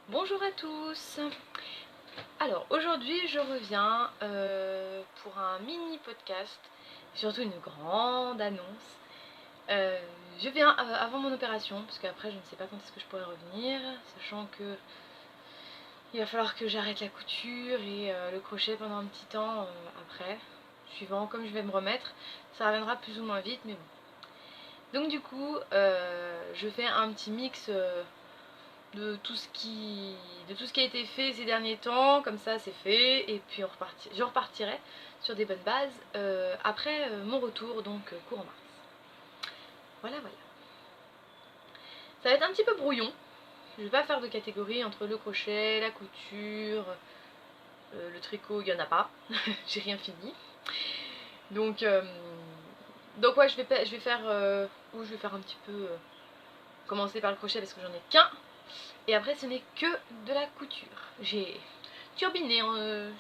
Bonjour à tous. Alors aujourd'hui je reviens pour un mini podcast, surtout une grande annonce. Je viens avant mon opération, parce qu'après je ne sais pas quand est-ce que je pourrai revenir, sachant que il va falloir que j'arrête la couture et le crochet pendant un petit temps après, suivant comme je vais me remettre. Ça reviendra plus ou moins vite, mais bon. Donc du coup je fais un petit mix de tout ce qui a été fait ces derniers temps, comme ça c'est fait, et puis je repartirai sur des bonnes bases après mon retour, donc courant mars. Voilà. Ça va être un petit peu brouillon, je vais pas faire de catégorie entre le crochet, la couture, le tricot, il y en a pas, j'ai rien fini. Donc ouais, je vais faire un petit peu commencer par le crochet parce que j'en ai qu'un. Et après, ce n'est que de la couture. J'ai turbiné,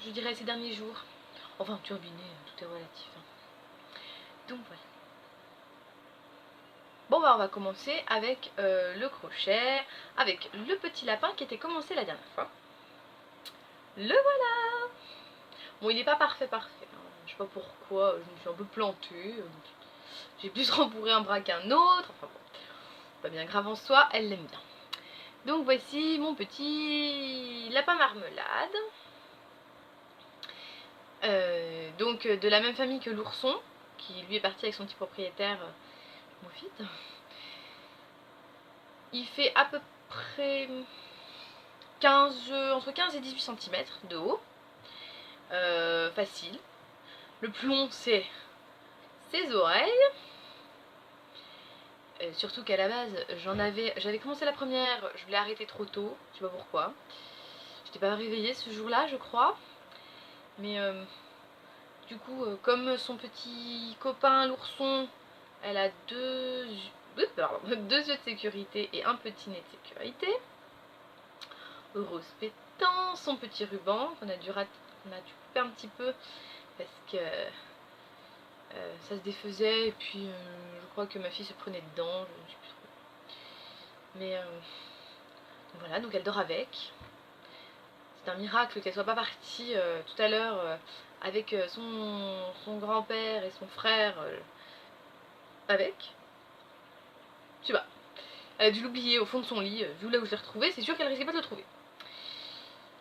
je dirais, ces derniers jours. Enfin, turbiné, tout est relatif. Donc voilà. Bon, bah, on va commencer avec le crochet, avec le petit lapin qui était commencé la dernière fois. Le voilà. Bon, il n'est pas parfait. Je sais pas pourquoi, je me suis un peu plantée. J'ai plus rembourré un bras qu'un autre. Enfin bon, pas bien grave en soi, elle l'aime bien. Donc voici mon petit lapin marmelade. Donc de la même famille que l'ourson, qui lui est parti avec son petit propriétaire Moufid. Il fait à peu près entre 15 et 18 cm de haut. Facile. Le plus long, c'est ses oreilles. Surtout qu'à la base, j'avais commencé la première, je l'ai arrêtée trop tôt, je sais pas pourquoi. J'étais pas réveillée ce jour-là, je crois. Mais du coup, comme son petit copain l'ourson, elle a deux yeux de sécurité et un petit nez de sécurité. Rose pétant, son petit ruban qu'on a dû couper un petit peu parce que ça se défaisait et puis je crois que ma fille se prenait dedans, je ne sais plus trop. Mais voilà, donc elle dort avec. C'est un miracle qu'elle soit pas partie tout à l'heure avec son grand-père et son frère avec. Je sais pas. Elle a dû l'oublier au fond de son lit, vu là où je l'ai retrouvé, c'est sûr qu'elle risquait pas de le trouver.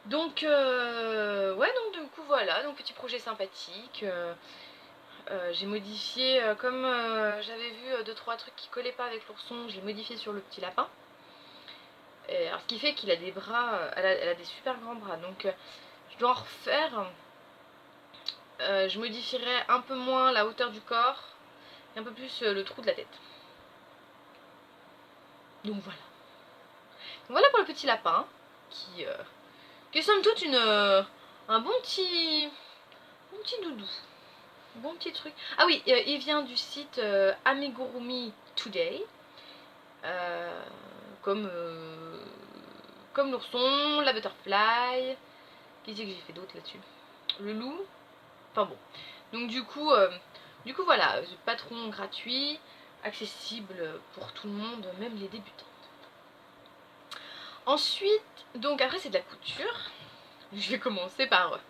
Donc ouais, donc du coup voilà, donc petit projet sympathique. J'ai modifié, comme j'avais vu 2-3 trucs qui collaient pas avec l'ourson, j'ai modifié sur le petit lapin. Alors ce qui fait qu'il a des bras, elle a des super grands bras, donc je dois en refaire. Je modifierai un peu moins la hauteur du corps et un peu plus le trou de la tête. Donc voilà. Donc voilà pour le petit lapin qui est somme toute un bon petit doudou. Bon petit truc. Ah oui, il vient du site Amigurumi Today. Comme l'ourson, la butterfly. Qu'est-ce que j'ai fait d'autre là-dessus? Le loup. Enfin bon. Donc du coup voilà, patron gratuit, accessible pour tout le monde, même les débutants. Ensuite, donc après c'est de la couture. Je vais commencer par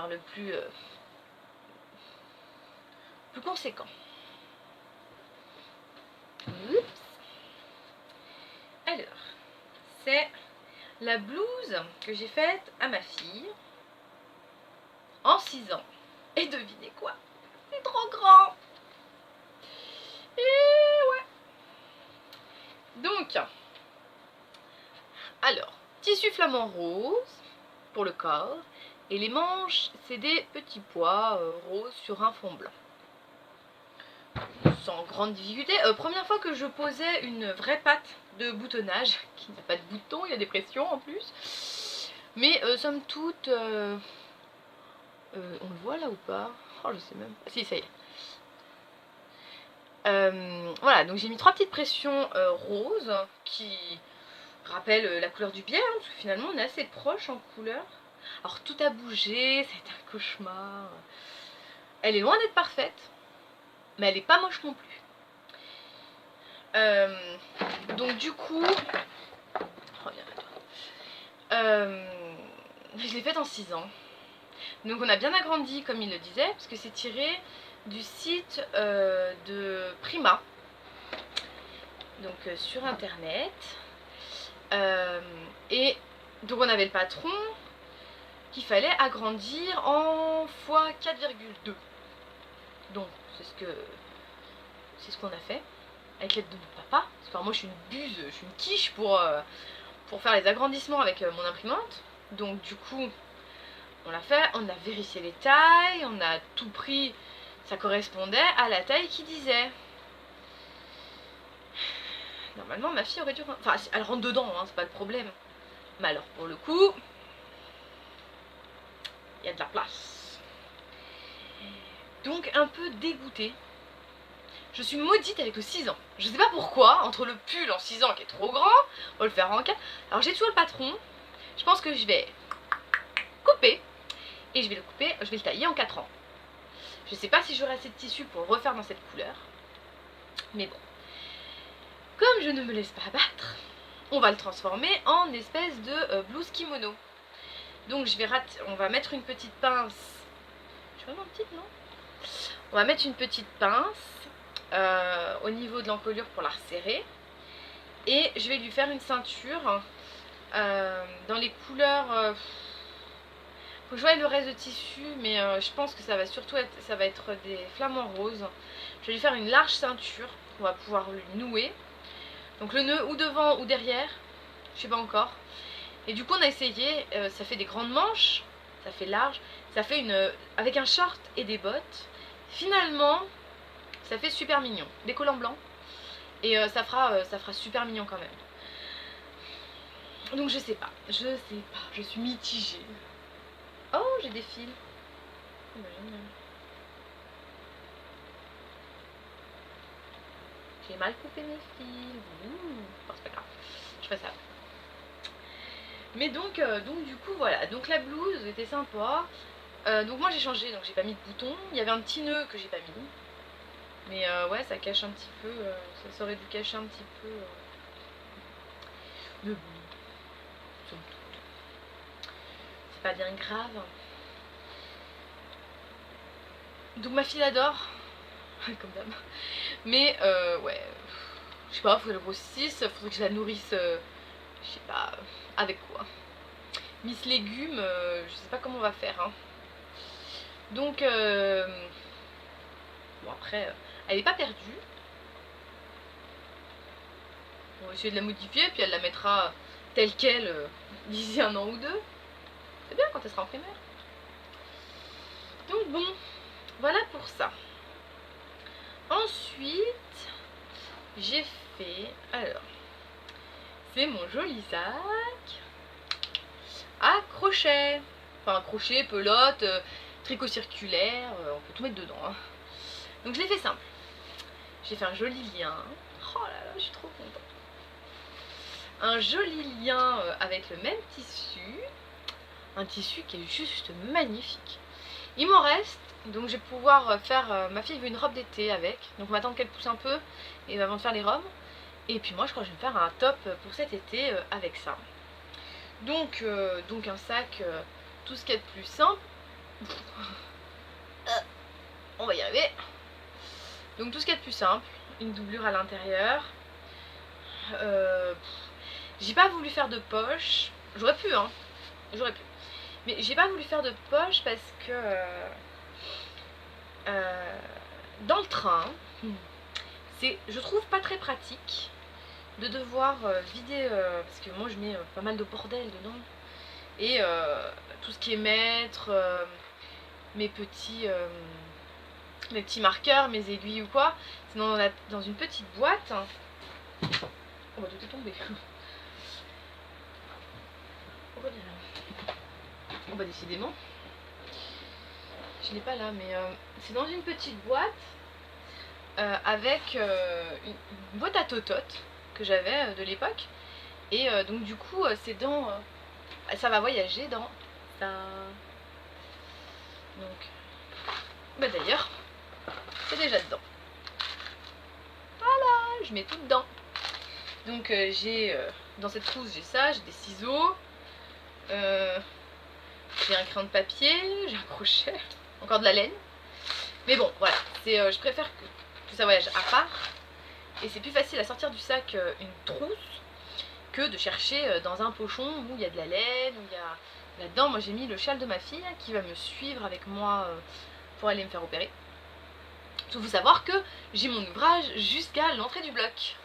le plus conséquent. Oups. Alors, c'est la blouse que j'ai faite à ma fille en 6 ans. Et devinez quoi? C'est trop grand. Et ouais. Donc, alors, tissu flamant rose pour le corps. Et les manches, c'est des petits pois roses sur un fond blanc. Sans grande difficulté. Première fois que je posais une vraie patte de boutonnage, qui n'a pas de bouton, il y a des pressions en plus. Mais somme toute, on le voit là ou pas? Oh, je sais même pas. Si, ça y est. Voilà, donc j'ai mis 3 petites pressions roses qui rappellent la couleur du biais, hein, parce que finalement on est assez proche en couleur. Alors tout a bougé, c'est un cauchemar. Elle est loin d'être parfaite, mais elle est pas moche non plus. Donc du coup, Je l'ai faite en 6 ans. Donc on a bien agrandi comme il le disait, parce que c'est tiré du site de Prima, donc sur internet. Et donc on avait le patron qu'il fallait agrandir en fois 4,2. Donc c'est ce qu'on a fait avec l'aide de mon papa. Parce que moi je suis une buse, je suis une quiche pour faire les agrandissements avec mon imprimante. Donc du coup on l'a fait, on a vérifié les tailles, on a tout pris, ça correspondait à la taille qu'il disait. Normalement ma fille aurait dû... Enfin elle rentre dedans, hein, c'est pas le problème. Mais alors pour le coup, il y a de la place. Donc un peu dégoûtée. Je suis maudite avec le 6 ans. Je sais pas pourquoi, entre le pull en 6 ans qui est trop grand, on va le faire en 4. Alors j'ai toujours le patron, je pense que je vais couper. Et je vais le tailler en 4 ans. Je sais pas si j'aurai assez de tissu pour le refaire dans cette couleur. Mais bon. Comme je ne me laisse pas abattre, on va le transformer en espèce de blouse kimono. Donc on va mettre une petite pince. Je suis vraiment petite, non? On va mettre une petite pince au niveau de l'encolure pour la resserrer. Et je vais lui faire une ceinture dans les couleurs... faut que je voie le reste de tissu, mais je pense que ça va surtout être des flamants roses. Je vais lui faire une large ceinture qu'on va pouvoir lui nouer. Donc le nœud ou devant ou derrière, je sais pas encore. Et du coup on a essayé, ça fait des grandes manches, ça fait large, ça fait avec un short et des bottes. Finalement, ça fait super mignon. Des collants blancs. Et ça fera super mignon quand même. Donc je sais pas, je suis mitigée. Oh, j'ai des fils. J'ai mal coupé mes fils. Bon, c'est pas grave. Je fais ça. Mais donc du coup, voilà. Donc la blouse était sympa. Donc moi j'ai changé, donc j'ai pas mis de bouton. Il y avait un petit nœud que j'ai pas mis. Mais ouais, ça cache un petit peu. Ça aurait dû cacher un petit peu. Mais bon. C'est pas bien grave. Donc ma fille l'adore. Comme d'hab. Mais ouais. Je sais pas, faut qu'elle grossisse. Faudrait que je la nourrisse. Je sais pas. Avec quoi. Miss Légumes, je sais pas comment on va faire. Hein. Donc, bon après, elle est pas perdue. On va essayer de la modifier, puis elle la mettra telle qu'elle d'ici 1 an ou 2. C'est bien quand elle sera en primaire. Donc bon, voilà pour ça. Ensuite, j'ai fait... Alors, c'est mon joli sac à crochet. Enfin, crochet, pelote, tricot circulaire, on peut tout mettre dedans. Hein. Donc je l'ai fait simple. J'ai fait un joli lien. Oh là là, je suis trop contente. Un joli lien avec le même tissu. Un tissu qui est juste magnifique. Il m'en reste, donc je vais pouvoir faire... ma fille veut une robe d'été avec. Donc on va attendre qu'elle pousse un peu et avant de faire les robes. Et puis moi je crois que je vais me faire un top pour cet été avec ça. Donc un sac, tout ce qu'il y a de plus simple. On va y arriver. Donc tout ce qu'il y a de plus simple. Une doublure à l'intérieur. J'ai pas voulu faire de poche. J'aurais pu, hein. J'aurais pu. Mais j'ai pas voulu faire de poche parce que dans le train, c'est, je trouve, pas très pratique de devoir vider, parce que moi je mets pas mal de bordel dedans, et tout ce qui est mettre, mes petits marqueurs, mes aiguilles ou quoi, c'est dans une petite boîte. Oh bah tout est tombé. Oh bah décidément. Je l'ai pas là, mais c'est dans une petite boîte avec une boîte à tototes que j'avais de l'époque. Et donc du coup c'est dans... ça va voyager dans ça. Donc... Bah d'ailleurs, c'est déjà dedans. Voilà, je mets tout dedans. Donc j'ai... dans cette trousse j'ai ça, j'ai des ciseaux. J'ai un crayon de papier, j'ai un crochet, encore de la laine. Mais bon, voilà, je préfère que ça voyage à part. Et c'est plus facile à sortir du sac une trousse que de chercher dans un pochon où il y a de la laine, où il y a... Là-dedans, moi j'ai mis le châle de ma fille qui va me suivre avec moi pour aller me faire opérer. Il faut savoir que j'ai mon ouvrage jusqu'à l'entrée du bloc.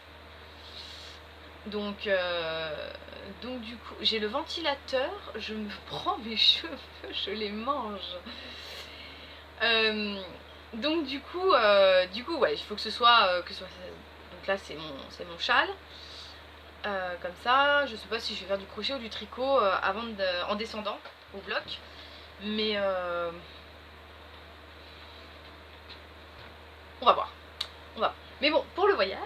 Donc du coup, j'ai le ventilateur, je me prends mes cheveux, je les mange. Donc du coup, ouais, il faut que ce soit... donc là, c'est mon châle. Comme ça, je sais pas si je vais faire du crochet ou du tricot en descendant au bloc. Mais on va voir. Mais bon, pour le voyage,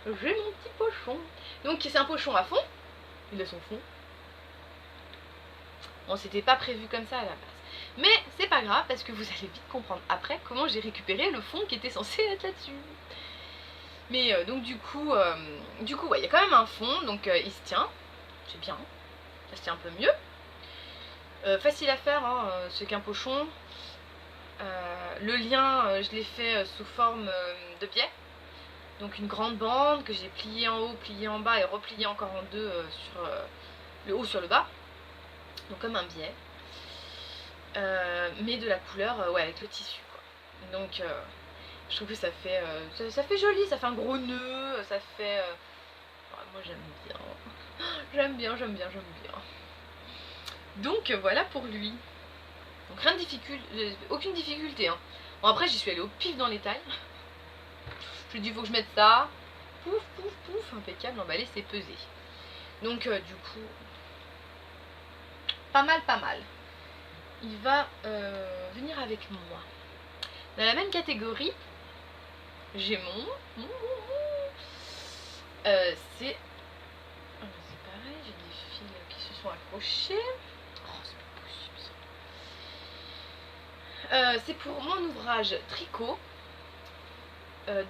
j'ai mon petit pochon. Donc c'est un pochon à fond. Il a son fond. Bon, c'était pas prévu comme ça à la base. Mais c'est pas grave parce que vous allez vite comprendre après comment j'ai récupéré le fond qui était censé être là-dessus. Mais donc du coup, ouais, il y a quand même un fond, donc il se tient. C'est bien. Ça se tient un peu mieux. Facile à faire, hein, ce qu'un pochon. Le lien, je l'ai fait sous forme de biais. Donc une grande bande que j'ai pliée en haut, pliée en bas et repliée encore en deux sur le haut sur le bas. Donc comme un biais. Mais de la couleur, ouais, avec le tissu, quoi. Donc je trouve que ça fait joli, ça fait un gros nœud, ça fait... moi j'aime bien. J'aime bien. Donc voilà pour lui. Donc rien de difficile, aucune difficulté, hein. Bon après j'y suis allée au pif dans les tailles. Je lui ai dit il faut que je mette ça. Pouf, pouf, pouf, impeccable, emballé, c'est pesé. Donc du coup, pas mal. Il va venir avec moi. Dans la même catégorie, j'ai c'est pareil, j'ai des fils qui se sont accrochés. Oh, c'est pas possible ça. C'est pour mon ouvrage tricot.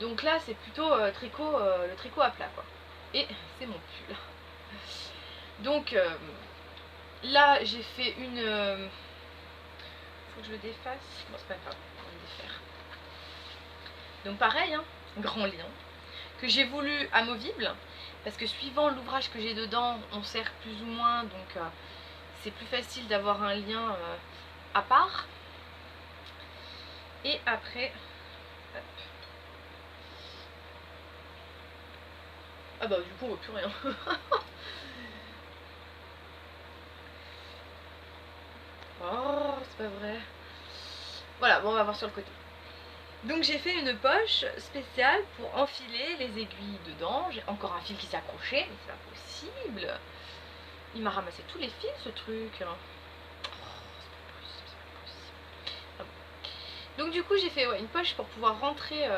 Donc là, c'est plutôt le tricot à plat, quoi. Et c'est mon pull. Donc là, j'ai fait une... faut que je le défasse. Bon, c'est pas grave, on va le défaire. Donc pareil, hein, grand lien, que j'ai voulu amovible, parce que suivant l'ouvrage que j'ai dedans, on serre plus ou moins, donc c'est plus facile d'avoir un lien à part. Et après, hop. Ah bah du coup on voit plus rien. Oh, c'est pas vrai. Voilà, bon on va voir sur le côté. Donc j'ai fait une poche spéciale pour enfiler les aiguilles dedans. J'ai encore un fil qui s'est accroché, mais c'est pas possible. Il m'a ramassé tous les fils ce truc. Oh, c'est pas possible. Ah bon. Donc du coup j'ai fait une poche pour pouvoir rentrer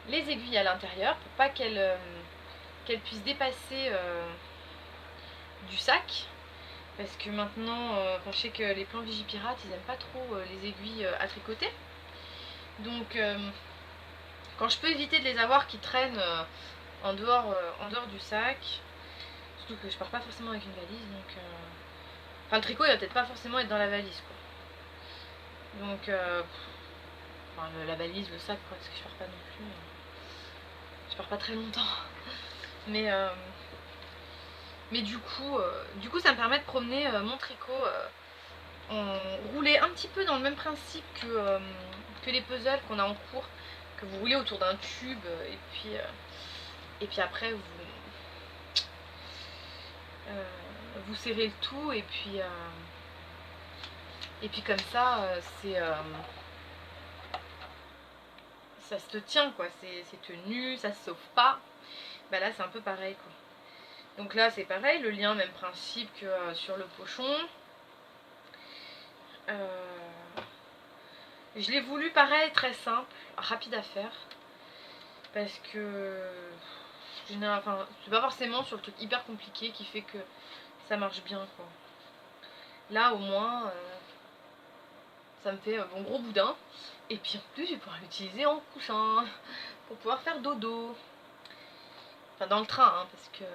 les aiguilles à l'intérieur pour pas qu'elles puissent dépasser du sac. Parce que maintenant, je sais que les plans Vigipirate, ils aiment pas trop les aiguilles à tricoter. Donc, quand je peux éviter de les avoir qui traînent en dehors du sac, surtout que je pars pas forcément avec une valise, donc... Enfin, le tricot, il va peut-être pas forcément être dans la valise, quoi. Donc, enfin, la valise, le sac, quoi, parce que je pars pas non plus... je pars pas très longtemps. Mais du coup, ça me permet de promener mon tricot roulé un petit peu dans le même principe que les puzzles qu'on a en cours, que vous roulez autour d'un tube et puis après vous serrez le tout et puis comme ça ça se tient, quoi, c'est tenu, ça se sauve pas. Bah là c'est un peu pareil, quoi. Donc là c'est pareil, le lien, même principe que sur le pochon. Je l'ai voulu pareil, très simple, rapide à faire. Parce que enfin, c'est pas forcément sur le truc hyper compliqué qui fait que ça marche bien, quoi. Là au moins ça me fait mon gros boudin. Et puis en plus je vais pouvoir l'utiliser en coussin pour pouvoir faire dodo. Enfin dans le train, hein, parce que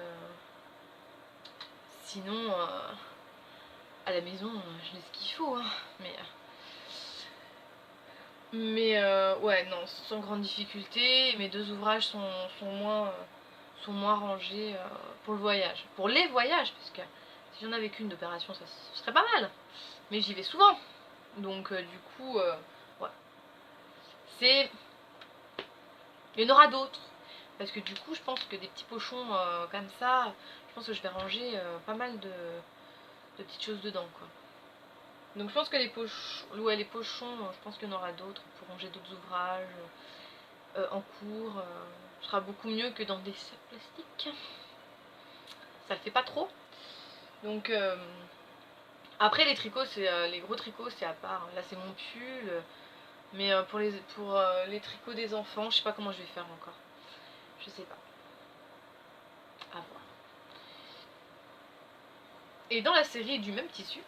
sinon à la maison, je l'ai ce qu'il faut, hein, mais ouais, non, sans grande difficulté. Mes deux ouvrages sont moins rangés pour le voyage. Pour les voyages, parce que si j'en avais qu'une d'opération, ça ce serait pas mal. Mais j'y vais souvent. Donc du coup, ouais. C'est... Il y en aura d'autres. Parce que du coup, je pense que des petits pochons comme ça, je pense que je vais ranger pas mal de petites choses dedans, quoi. Donc je pense que les pochons, je pense qu'il y en aura d'autres pour ranger d'autres ouvrages en cours. Ce sera beaucoup mieux que dans des sacs plastiques. Ça le fait pas trop. Donc après les tricots, les gros tricots, c'est à part. Là c'est mon pull. Mais pour les tricots des enfants, je sais pas comment je vais faire encore. Je sais pas. À voir. Et dans la série du même tissu,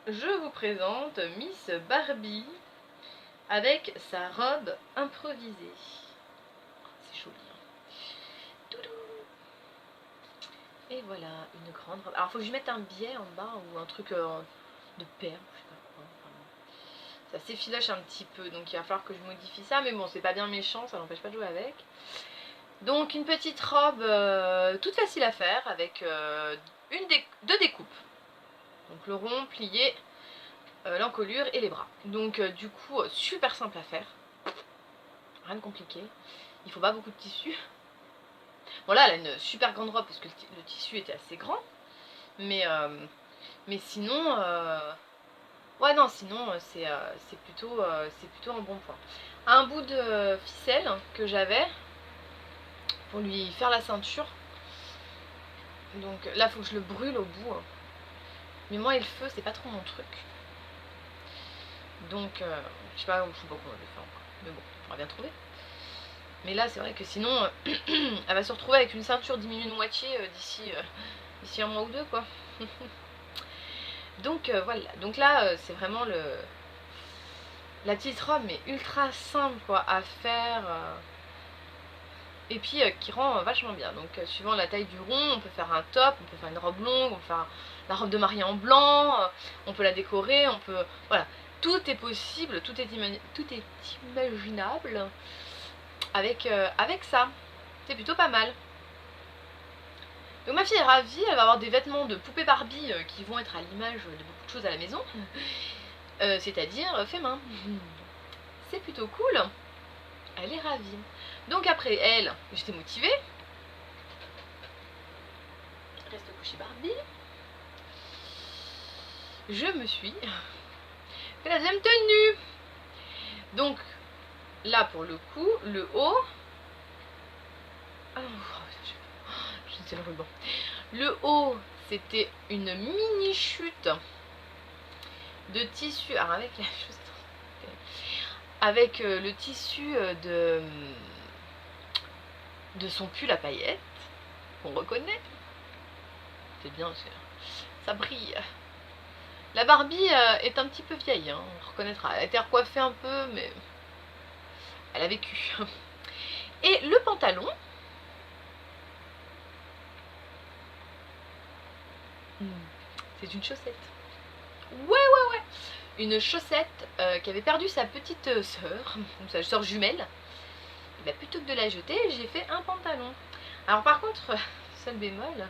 je vous présente Miss Barbie avec sa robe improvisée. C'est joli, hein. Et voilà, une grande robe. Alors faut que je mette un biais en bas ou un truc de perles, je sais pas quoi. Ça s'effiloche un petit peu, donc il va falloir que je modifie ça. Mais bon, c'est pas bien méchant, ça n'empêche pas de jouer avec. Donc une petite robe toute facile à faire avec deux découpes. Donc le rond, plié, l'encolure et les bras. Donc du coup, super simple à faire. Rien de compliqué. Il faut pas beaucoup de tissu. Bon là, elle a une super grande robe parce que le tissu était assez grand. Mais sinon... ouais non, sinon c'est plutôt un bon point. Un bout de ficelle que j'avais pour lui faire la ceinture. Donc là, faut que je le brûle au bout. Mais moi et le feu, c'est pas trop mon truc. Donc, je sais pas comment je vais faire encore. Mais bon, on va bien trouver. Mais là, c'est vrai que sinon, elle va se retrouver avec une ceinture diminuée de moitié d'ici un mois ou deux, quoi. Donc, voilà. Donc là, c'est vraiment la petite robe, mais ultra simple, quoi, à faire. Et puis, qui rend vachement bien. Donc, suivant la taille du rond, on peut faire un top, on peut faire une robe longue, on peut faire la robe de mariée en blanc, on peut la décorer, on peut... Voilà. Tout est possible, tout est imaginable avec ça. C'est plutôt pas mal. Donc ma fille est ravie, elle va avoir des vêtements de poupée Barbie qui vont être à l'image de beaucoup de choses à la maison. C'est-à-dire fait main. C'est plutôt cool. Elle est ravie. Donc après elle, j'étais motivée. Reste couchée Barbie. Je me suis fait la deuxième tenue. Donc là pour le coup, le haut. Ah non, je sais le ruban. Le haut, c'était une mini chute de tissu. Alors avec la chose, avec le tissu de son pull à paillettes, qu'on reconnaît. C'est bien, ça brille. La Barbie est un petit peu vieille, hein, on reconnaîtra. Elle a été recoiffée un peu, mais elle a vécu. Et le pantalon, c'est une chaussette. Ouais. Une chaussette qui avait perdu sa petite sœur, sa sœur jumelle. Et bah, plutôt que de la jeter, j'ai fait un pantalon. Alors par contre, seul bémol,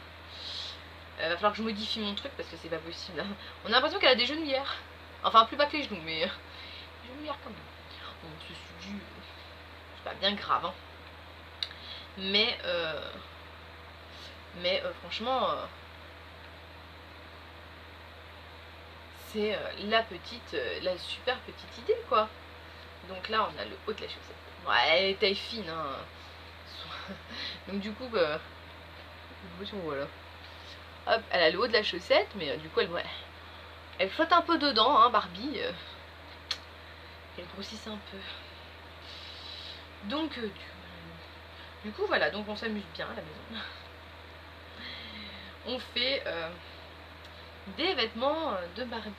va falloir que je modifie mon truc parce que c'est pas possible, hein. On a l'impression qu'elle a des genouillères. Enfin, plus bas que les genoux, mais des genouillères quand même. Bon, ceci dit, c'est pas bien grave, hein. Mais franchement, c'est la super petite idée, quoi. Donc là, on a le haut de la chaussette. Bon, elle est taille fine, hein. Donc du coup, voilà. Hop, elle a le haut de la chaussette, mais du coup, elle flotte un peu dedans, hein, Barbie. Elle grossisse un peu. Donc, du coup, voilà. Donc, on s'amuse bien à la maison. On fait des vêtements de Barbie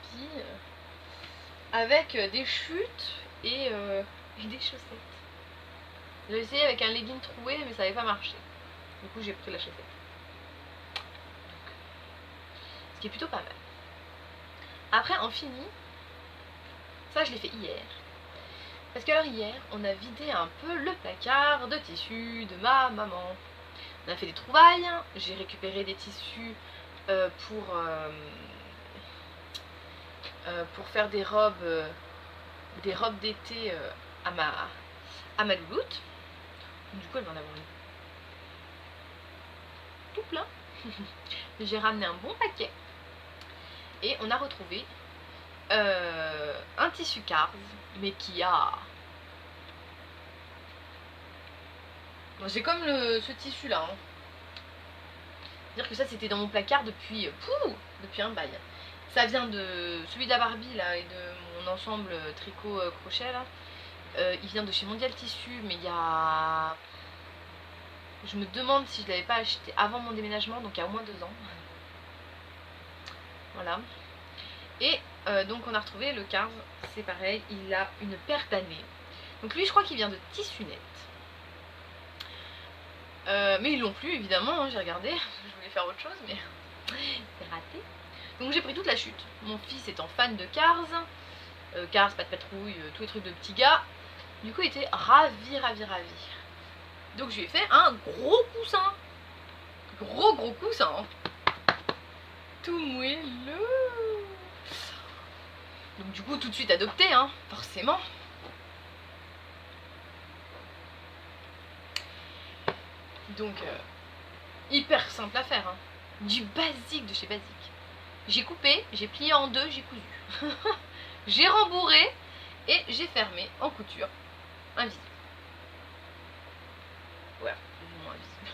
avec des chutes et des chaussettes. J'ai essayé avec un legging troué, mais ça n'avait pas marché. Du coup, j'ai pris la chaussette. qui est plutôt pas mal. Après en fini, ça je l'ai fait hier. Parce que alors hier, on a vidé un peu le placard de tissus de ma maman. On a fait des trouvailles, j'ai récupéré des tissus pour faire des robes d'été à ma louloute. Du coup elle va en avoir tout plein. J'ai ramené un bon paquet. Et on a retrouvé un tissu Cars, mais qui a... Bon, j'ai comme ce tissu là. Hein. Dire que ça c'était dans mon placard depuis un bail. Ça vient de celui de la Barbie là et de mon ensemble tricot crochet là. Il vient de chez Mondial Tissu, mais il y a... Je me demande si je l'avais pas acheté avant mon déménagement, donc il y a au moins 2 ans. Voilà. Et donc on a retrouvé le Cars, c'est pareil, il a une paire d'années. Donc lui je crois qu'il vient de Tissu Net. Mais ils l'ont plus évidemment, hein, j'ai regardé, je voulais faire autre chose mais c'est raté. Donc j'ai pris toute la chute. Mon fils étant fan de Cars, Cars, Pat' Patrouille, tous les trucs de petits gars. Du coup il était ravi. Donc je lui ai fait un gros coussin. Gros coussin. Tout moelleux. Donc du coup tout de suite adopté, hein, forcément. Donc hyper simple à faire, hein. Du basique de chez Basique. J'ai coupé, j'ai plié en 2, j'ai cousu. J'ai rembourré et j'ai fermé en couture invisible. Ouais, plus ou moins invisible.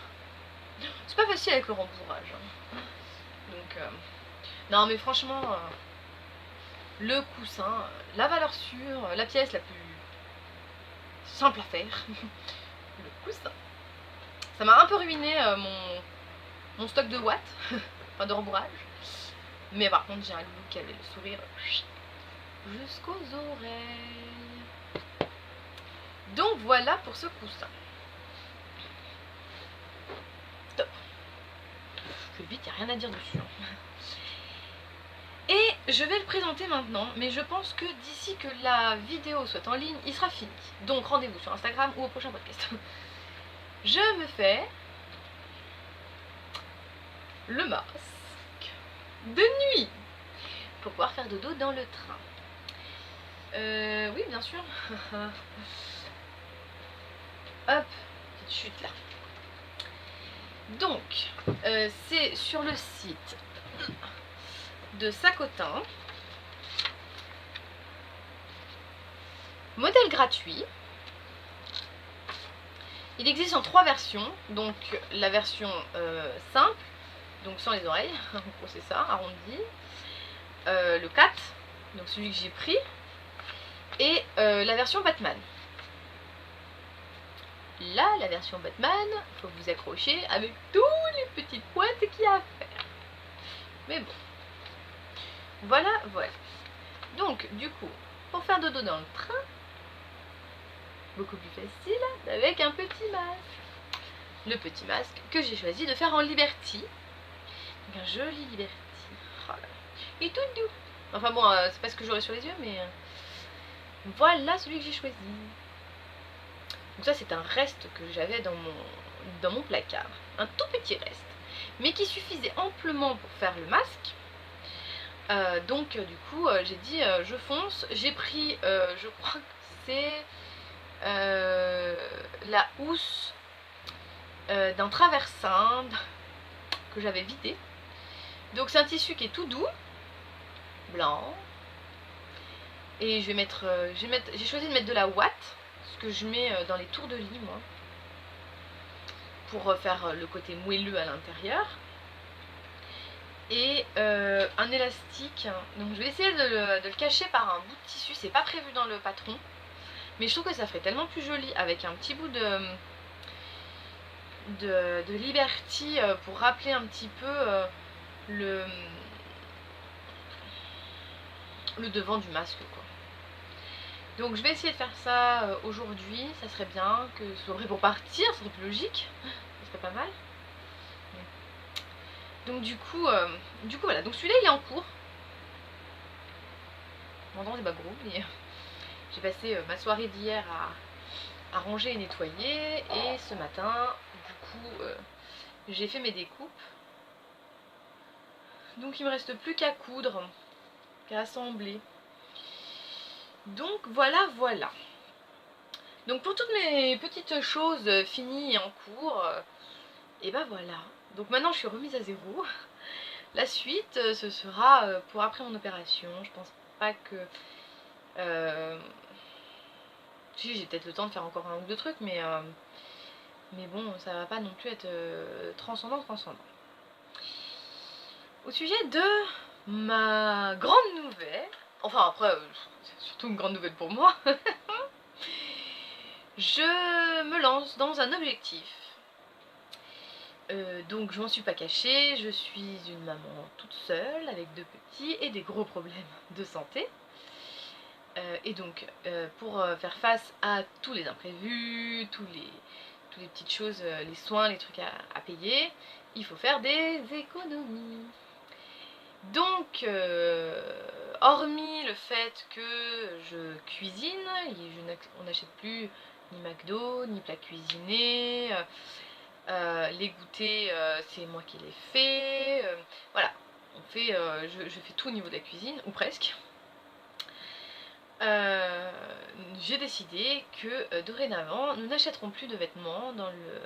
C'est pas facile avec le rembourrage. Hein. Donc non mais franchement le coussin, la valeur sûre, la pièce la plus simple à faire. Le coussin. Ça m'a un peu ruiné mon stock de watts, enfin de rembourrage. Mais par contre j'ai un loulou qui avait le sourire jusqu'aux oreilles. Donc voilà pour ce coussin. Top. Je vais vite, il n'y a rien à dire dessus. Et je vais le présenter maintenant, mais je pense que d'ici que la vidéo soit en ligne, il sera fini. Donc rendez-vous sur Instagram ou au prochain podcast. Je me fais le masque de nuit pour pouvoir faire dodo dans le train. Oui, bien sûr. Hop, petite chute là. Donc, c'est sur le site de Sacotin. Modèle gratuit. Il existe en 3 versions. Donc, la version simple, donc sans les oreilles, en gros c'est ça, arrondi. Le 4, donc celui que j'ai pris. Et la version Batman. Là, la version Batman, il faut vous accrocher avec tous les petites pointes qu'il y a à faire. Mais bon. Voilà. Donc, du coup, pour faire dodo dans le train, beaucoup plus facile, avec un petit masque. Le petit masque que j'ai choisi de faire en Liberty. Donc un joli Liberty. Oh là là. Il est tout doux. Enfin bon, c'est pas ce que j'aurais sur les yeux, mais voilà celui que j'ai choisi. Donc ça c'est un reste que j'avais dans mon placard. Un tout petit reste. Mais qui suffisait amplement pour faire le masque. Donc du coup j'ai dit je fonce. J'ai pris, je crois que c'est la housse d'un traversin que j'avais vidé. Donc c'est un tissu qui est tout doux, blanc. Et j'ai choisi de mettre de la ouate, ce que je mets dans les tours de lit moi, pour faire le côté moelleux à l'intérieur. Et un élastique, donc je vais essayer de le cacher par un bout de tissu, c'est pas prévu dans le patron. Mais je trouve que ça ferait tellement plus joli avec un petit bout de Liberty pour rappeler un petit peu le devant du masque quoi. Donc je vais essayer de faire ça aujourd'hui, ça serait bien que ce soit prêt pour partir, ça serait plus logique, ça serait pas mal. Donc du coup voilà, donc celui-là il est en cours. On entend des bagros, mais j'ai passé ma soirée d'hier à ranger et nettoyer, et ce matin, du coup, j'ai fait mes découpes. Donc il me reste plus qu'à coudre, qu'à assembler. Donc voilà, voilà. Donc pour toutes mes petites choses finies et en cours, et ben voilà. Donc maintenant je suis remise à zéro. La suite, ce sera pour après mon opération. Je pense pas que... si, j'ai peut-être le temps de faire encore un ou deux trucs, mais bon, ça va pas non plus être transcendant. Au sujet de ma grande nouvelle, enfin après, c'est surtout une grande nouvelle pour moi, je me lance dans un objectif. Donc je m'en suis pas cachée, je suis une maman toute seule avec 2 petits et des gros problèmes de santé. Et donc pour faire face à tous les imprévus, toutes les petites choses, les soins, les trucs à payer, il faut faire des économies. Donc hormis le fait que je cuisine, on n'achète plus ni McDo, ni plats cuisinés, les goûters c'est moi qui les fais, voilà, je fais tout au niveau de la cuisine, ou presque. J'ai décidé que dorénavant nous n'achèterons plus de vêtements dans le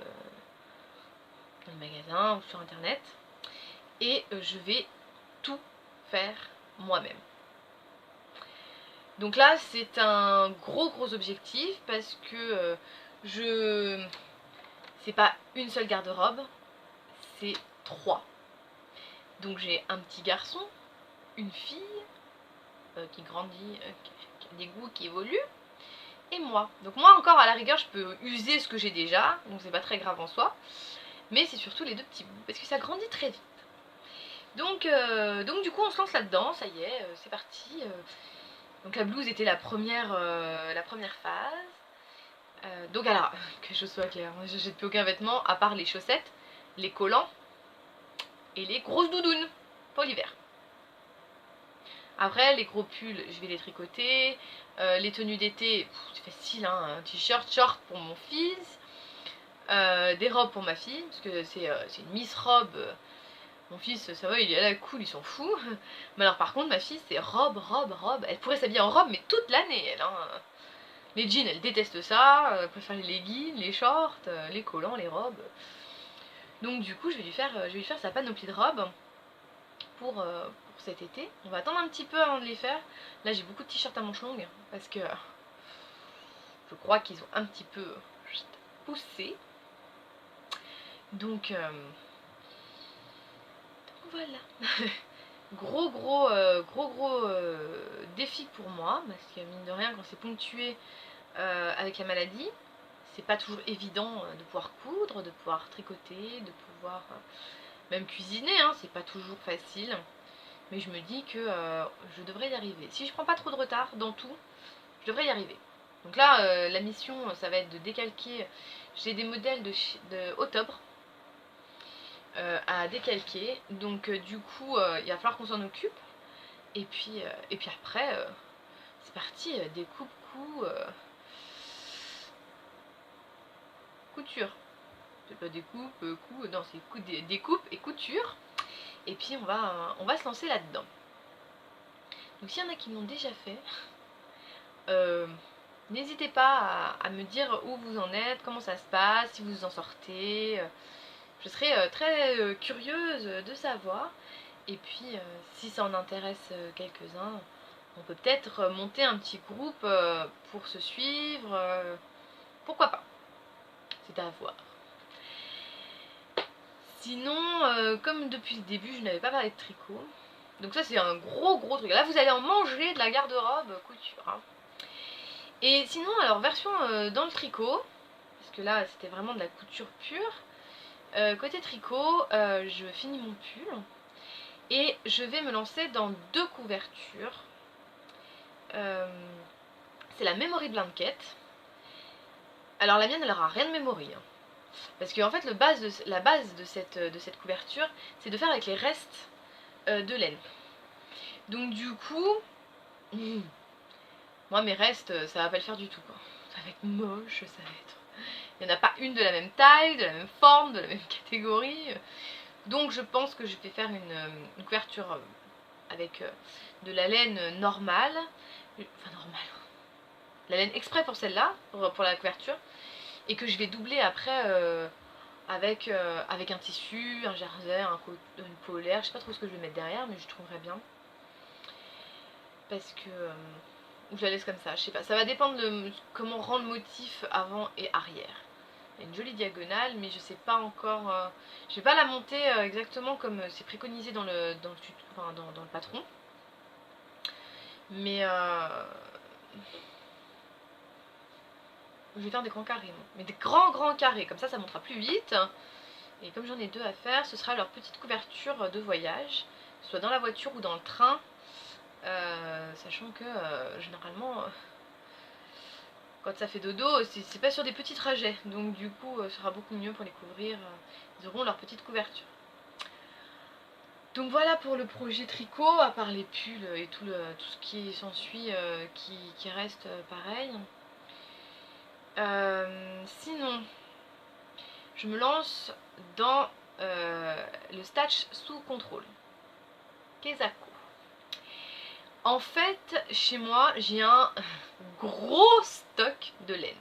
magasin ou sur internet, et je vais tout faire moi-même. Donc là c'est un gros objectif parce que c'est pas une seule garde-robe, c'est 3. Donc j'ai un petit garçon, une fille qui grandit, qui a des goûts qui évoluent, et moi. Donc moi encore à la rigueur je peux user ce que j'ai déjà, donc c'est pas très grave en soi, mais c'est surtout les 2 petits bouts parce que ça grandit très vite. Donc du coup on se lance là-dedans, ça y est, c'est parti. Donc la blouse était la première phase. Donc alors, que je sois claire, je jette plus aucun vêtement à part les chaussettes, les collants et les grosses doudounes pour l'hiver. Après, les gros pulls, je vais les tricoter. Les tenues d'été, c'est facile, hein, un t-shirt, short pour mon fils. Des robes pour ma fille, parce que c'est une Miss robe. Mon fils, ça va, il est à la cool, il s'en fout. Mais alors par contre, ma fille, c'est robe. Elle pourrait s'habiller en robe, mais toute l'année, elle. Hein. Les jeans, elle déteste ça. Elle préfère les leggings, les shorts, les collants, les robes. Donc du coup, je vais lui faire sa panoplie de robes pour cet été. On va attendre un petit peu avant de les faire. Là, j'ai beaucoup de t-shirts à manches longues parce que je crois qu'ils ont un petit peu poussé. Donc voilà. gros défi pour moi, parce que mine de rien, quand c'est ponctué avec la maladie, c'est pas toujours évident de pouvoir coudre, de pouvoir tricoter, de pouvoir même cuisiner, hein, c'est pas toujours facile. Mais je me dis que je devrais y arriver. Si je prends pas trop de retard dans tout, je devrais y arriver. Donc là, la mission, ça va être de décalquer. J'ai des modèles de Octobre à décalquer. Donc du coup, il va falloir qu'on s'en occupe. Et puis après, c'est parti, découpe, couture. C'est pas découpe, non, c'est découpe et couture. Et puis on va se lancer là-dedans. Donc s'il y en a qui l'ont déjà fait, n'hésitez pas à me dire où vous en êtes, comment ça se passe, si vous en sortez. Je serais très curieuse de savoir. Et puis si ça en intéresse quelques-uns, on peut peut-être monter un petit groupe pour se suivre. Pourquoi pas? C'est à voir. Sinon, comme depuis le début, je n'avais pas parlé de tricot. Donc ça, c'est un gros truc. Là, vous allez en manger de la garde-robe couture. Hein. Et sinon, alors, version dans le tricot, parce que là, c'était vraiment de la couture pure. Côté tricot, je finis mon pull. Et je vais me lancer dans 2 couvertures. C'est la Memory Blanket. Alors, la mienne, elle aura rien de memory. Hein. Parce que en fait la base de cette couverture, c'est de faire avec les restes de laine. Donc du coup, moi mes restes, ça va pas le faire du tout quoi. Ça va être moche, ça va être... Il n'y en a pas une de la même taille, de la même forme, de la même catégorie. Donc je pense que je vais faire une couverture avec de la laine normale. Enfin normale. La laine exprès pour celle-là, pour la couverture. Et que je vais doubler après avec un tissu, un jersey, une polaire. Je sais pas trop ce que je vais mettre derrière, mais je trouverai bien. Parce que... je la laisse comme ça, je sais pas. Ça va dépendre de comment rend le motif avant et arrière. Il y a une jolie diagonale, mais je sais pas encore... je vais pas la monter exactement comme c'est préconisé dans le patron. Mais je vais faire des grands carrés, moi. Mais des grands carrés, comme ça montera plus vite. Et comme j'en ai 2 à faire, ce sera leur petite couverture de voyage, soit dans la voiture ou dans le train. Sachant que généralement, quand ça fait dodo, c'est pas sur des petits trajets. Donc du coup, ce sera beaucoup mieux pour les couvrir. Ils auront leur petite couverture. Donc voilà pour le projet tricot, à part les pulls et tout ce qui s'ensuit qui reste pareil. Sinon, je me lance dans le Stitch sous contrôle. Kezako. En fait, chez moi, j'ai un gros stock de laine.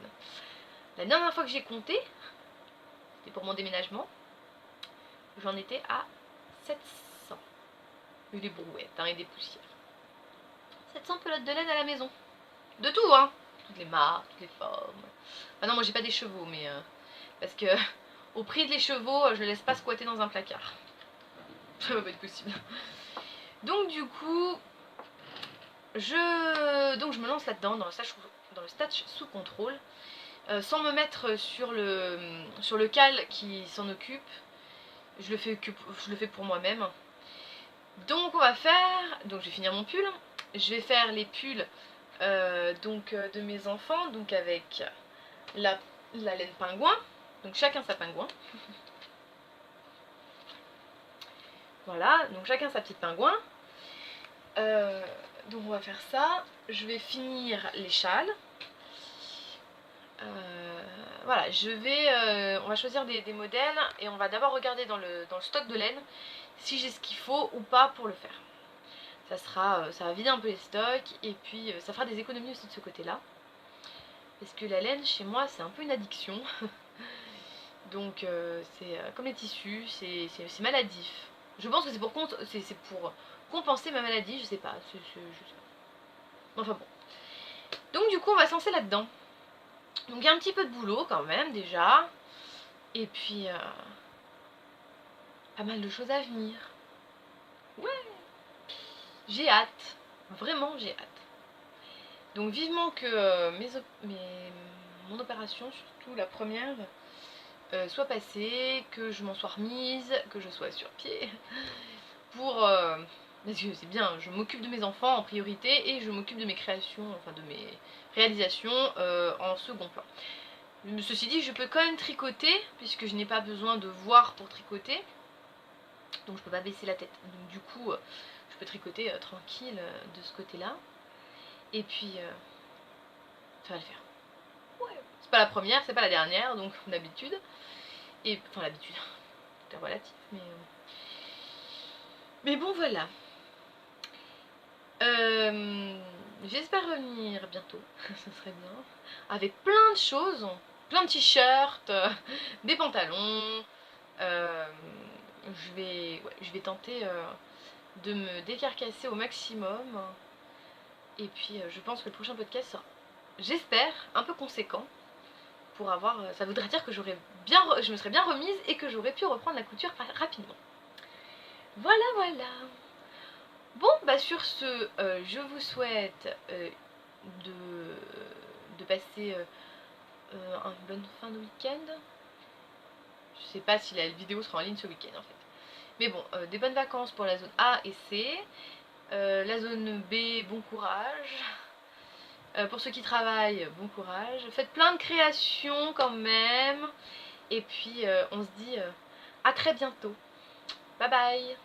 La dernière fois que j'ai compté, c'était pour mon déménagement, j'en étais à 700. Et des brouettes hein, et des poussières. 700 pelotes de laine à la maison. De tout, hein. Toutes les marques, toutes les formes. Ah non, moi j'ai pas des chevaux, mais... parce que au prix des chevaux, je les laisse pas squatter dans un placard. Ça va pas être possible. Donc du coup, je me lance là-dedans, dans le Stitch sous contrôle. Sans me mettre sur le cal qui s'en occupe. Je le fais pour moi-même. Donc on va faire... Donc je vais finir mon pull. Je vais faire les pulls de mes enfants. Donc avec la laine pingouin. Donc chacun sa pingouin. Voilà, donc chacun sa petite pingouin. Donc on va faire ça. Je vais finir les châles. Voilà, on va choisir des modèles et on va d'abord regarder dans le stock de laine si j'ai ce qu'il faut ou pas pour le faire. Ça va vider un peu les stocks et puis ça fera des économies aussi de ce côté-là. Parce que la laine chez moi c'est un peu une addiction. Donc c'est comme les tissus, c'est maladif. Je pense que c'est pour compenser ma maladie, je sais pas. Enfin bon. Donc du coup on va se lancer là-dedans. Donc il y a un petit peu de boulot quand même déjà. Et puis pas mal de choses à venir. Ouais. J'ai hâte. Vraiment j'ai hâte. Donc vivement que mon opération, surtout la première, soit passée, que je m'en sois remise, que je sois sur pied. Parce que c'est bien, je m'occupe de mes enfants en priorité et je m'occupe de mes créations, enfin de mes réalisations en second plan. Ceci dit, je peux quand même tricoter, puisque je n'ai pas besoin de voir pour tricoter. Donc je peux pas baisser la tête. Donc du coup, je peux tricoter tranquille de ce côté-là. Et puis, ça va le faire. Ouais. C'est pas la première, c'est pas la dernière, donc d'habitude. Et enfin l'habitude, c'est relatif, mais bon voilà. J'espère revenir bientôt, ce serait bien. Avec plein de choses, plein de t-shirts, des pantalons. Je vais tenter de me décarcasser au maximum. Et puis je pense que le prochain podcast sera, j'espère, un peu conséquent. Pour avoir, ça voudrait dire que je me serais bien remise et que j'aurais pu reprendre la couture rapidement. Voilà, voilà. Bon, bah sur ce, je vous souhaite de passer une bonne fin de week-end. Je sais pas si la vidéo sera en ligne ce week-end en fait. Mais bon, des bonnes vacances pour la zone A et C. La zone B, bon courage. Pour ceux qui travaillent, bon courage. Faites plein de créations quand même. Et puis on se dit à très bientôt. Bye bye.